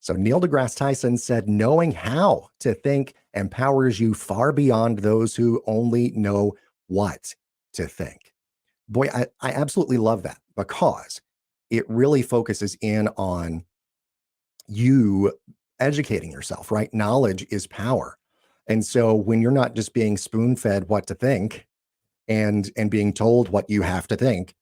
So Neil deGrasse Tyson said, knowing how to think empowers you far beyond those who only know what to think. Boy, I absolutely love that because it really focuses in on you educating yourself, right? Knowledge is power. And so when you're not just being spoon-fed what to think and being told what you have to think,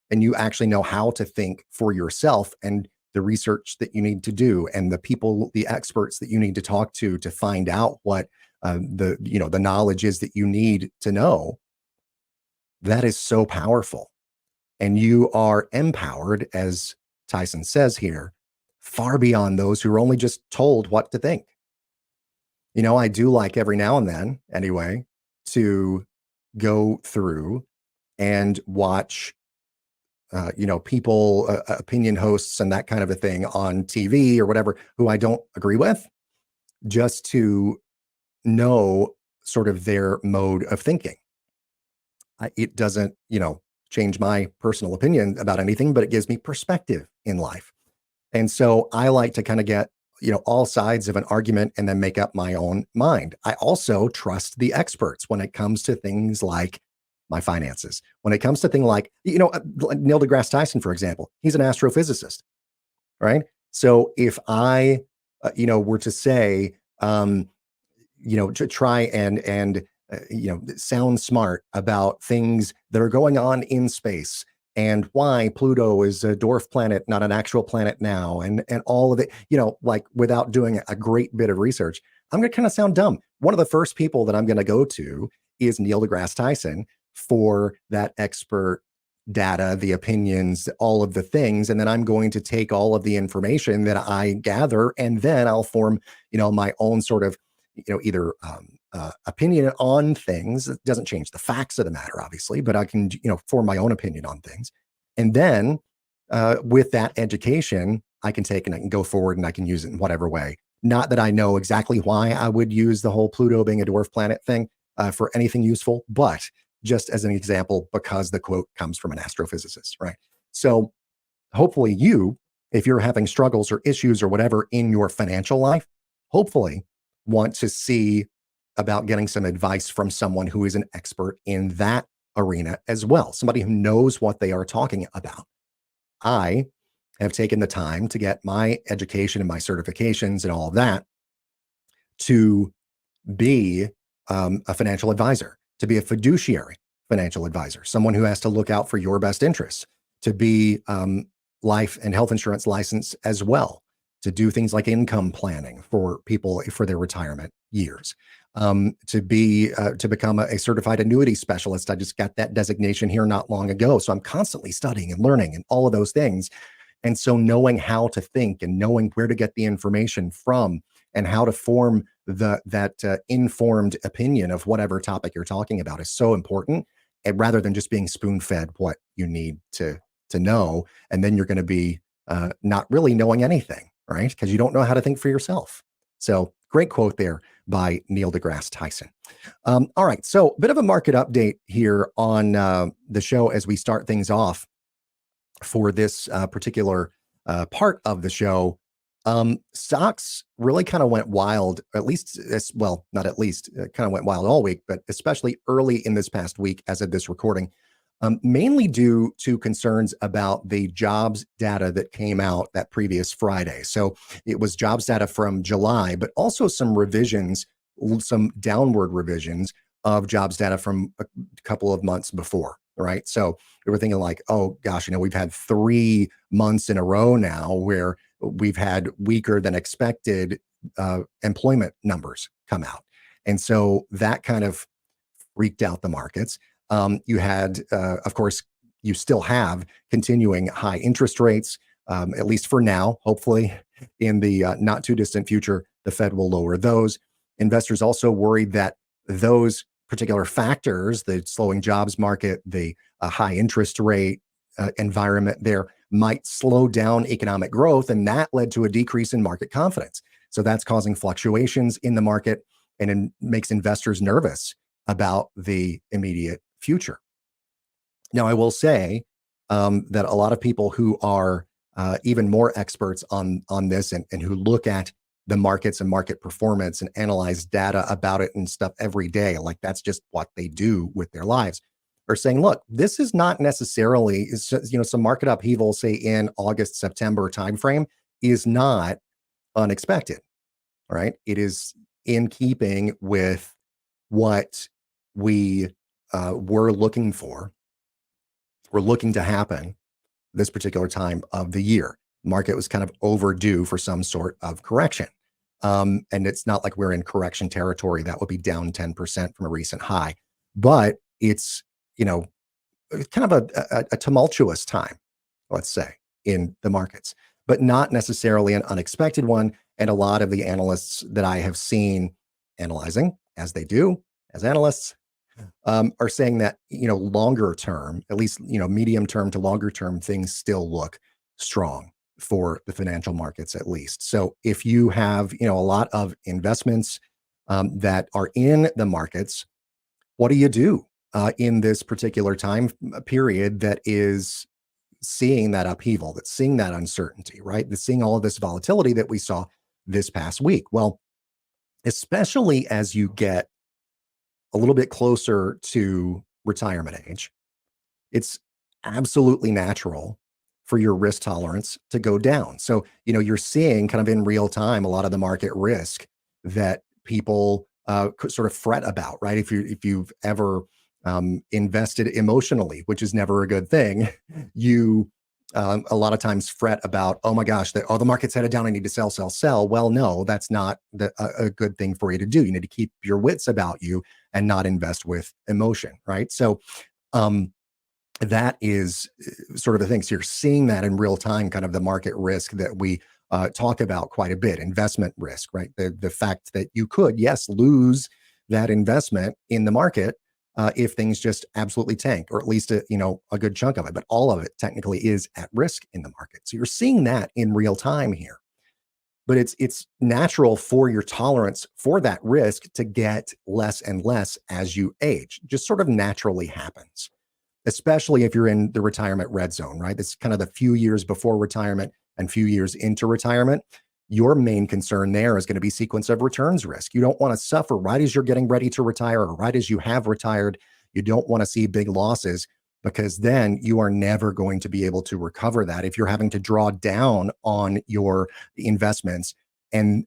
and you actually know how to think for yourself and the research that you need to do and the people, the experts that you need to talk to find out what the knowledge is that you need to know, that is so powerful. And you are empowered, as Tyson says here, far beyond those who are only just told what to think. I do like every now and then, anyway, to go through and watch, people, opinion hosts and that kind of a thing on TV or whatever, who I don't agree with, just to know sort of their mode of thinking. It doesn't, change my personal opinion about anything, but it gives me perspective in life. And so I like to kind of get, all sides of an argument and then make up my own mind. I also trust the experts when it comes to things like my finances. When it comes to things like, Neil deGrasse Tyson, for example, he's an astrophysicist, right? So if I, were to say, to try and sound smart about things that are going on in space and why Pluto is a dwarf planet, not an actual planet now, and all of it, like without doing a great bit of research, I'm going to kind of sound dumb. One of the first people that I'm going to go to is Neil deGrasse Tyson for that expert data, the opinions, all of the things. And then I'm going to take all of the information that I gather, and then I'll form, my own sort of, either opinion on things. It doesn't change the facts of the matter, obviously, but I can, form my own opinion on things. And then with that education, I can take and I can go forward and I can use it in whatever way. Not that I know exactly why I would use the whole Pluto being a dwarf planet thing for anything useful, but just as an example, because the quote comes from an astrophysicist, right? So hopefully you, if you're having struggles or issues or whatever in your financial life, hopefully want to see about getting some advice from someone who is an expert in that arena as well, somebody who knows what they are talking about. I have taken the time to get my education and my certifications and all of that to be a financial advisor, to be a fiduciary financial advisor, someone who has to look out for your best interests, to be life and health insurance licensed as well, to do things like income planning for people for their retirement years, to become a certified annuity specialist. I just got that designation here not long ago. So I'm constantly studying and learning and all of those things. And so knowing how to think and knowing where to get the information from and how to form that informed opinion of whatever topic you're talking about is so important. And rather than just being spoon-fed what you need to know, and then you're going to be not really knowing anything, right? Because you don't know how to think for yourself. So great quote there by Neil deGrasse Tyson. All right, so a bit of a market update here on the show as we start things off for this particular part of the show. Stocks really kind of went wild, at least, well, not at least, kind of went wild all week, but especially early in this past week as of this recording, mainly due to concerns about the jobs data that came out that previous Friday. So it was jobs data from July, but also some revisions, some downward revisions of jobs data from a couple of months before, right? So we were thinking like, oh gosh, we've had 3 months in a row now where we've had weaker than expected employment numbers come out. And so that kind of freaked out the markets. You had, of course, you still have continuing high interest rates, at least for now. Hopefully, in the not too distant future, the Fed will lower those. Investors also worried that those particular factors, the slowing jobs market, the high interest rate environment there, might slow down economic growth, and that led to a decrease in market confidence. So that's causing fluctuations in the market, and it makes investors nervous about the immediate future. Now, I will say that a lot of people who are even more experts on this, and who look at the markets and market performance and analyze data about it and stuff every day. Like that's just what they do with their lives. Are saying, look, this is not necessarily, it's just, some market upheaval, say in August, September timeframe, is not unexpected. Right? It is in keeping with what we were looking for, we're looking to happen this particular time of the year. Market was kind of overdue for some sort of correction. And it's not like we're in correction territory that would be down 10% from a recent high, but it's, kind of a tumultuous time, let's say, in the markets, but not necessarily an unexpected one. And a lot of the analysts that I have seen analyzing, as they do as analysts, are saying that longer term, at least medium term to longer term, things still look strong for the financial markets, at least. So if you have a lot of investments that are in the markets, what do you do in this particular time period that is seeing that upheaval, that's seeing that uncertainty, right? That's seeing all of this volatility that we saw this past week? Well, especially as you get a little bit closer to retirement age, it's absolutely natural for your risk tolerance to go down. So, you're seeing kind of in real time a lot of the market risk that people could sort of fret about, right? If you've ever invested emotionally, which is never a good thing, you a lot of times fret about, oh my gosh, the market's headed down. I need to sell, sell, sell. Well, no, that's not a good thing for you to do. You need to keep your wits about you and not invest with emotion, right? So, um, that is sort of the thing. So you're seeing that in real time, kind of the market risk that we talk about quite a bit, investment risk, right? The fact that you could, yes, lose that investment in the market if things just absolutely tank, or at least a good chunk of it, but all of it technically is at risk in the market. So you're seeing that in real time here. But it's natural for your tolerance for that risk to get less and less as you age. Just sort of naturally happens, especially if you're in the retirement red zone, right? This is kind of the few years before retirement and few years into retirement. Your main concern there is going to be sequence of returns risk. You don't want to suffer right as you're getting ready to retire, or right as you have retired. You don't want to see big losses, because then you are never going to be able to recover that. If you're having to draw down on your investments and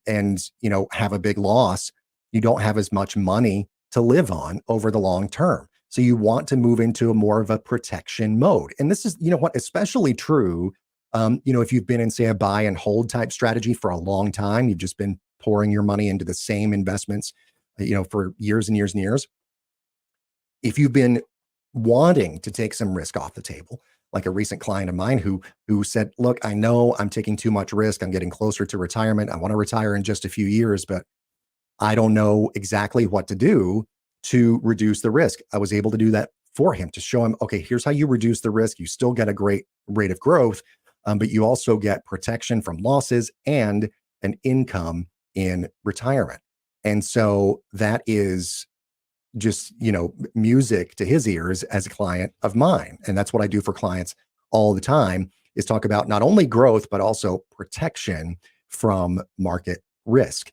have a big loss, you don't have as much money to live on over the long term. So you want to move into a more of a protection mode. And this is, especially true, if you've been in, say, a buy and hold type strategy for a long time, you've just been pouring your money into the same investments, for years and years and years. If you've been wanting to take some risk off the table, like a recent client of mine who said, look, I know I'm taking too much risk. I'm getting closer to retirement. I want to retire in just a few years, but I don't know exactly what to do to reduce the risk. I was able to do that for him, to show him, okay, here's how you reduce the risk. You still get a great rate of growth, but you also get protection from losses and an income in retirement. And so that is just, music to his ears as a client of mine. And that's what I do for clients all the time, is talk about not only growth, but also protection from market risk.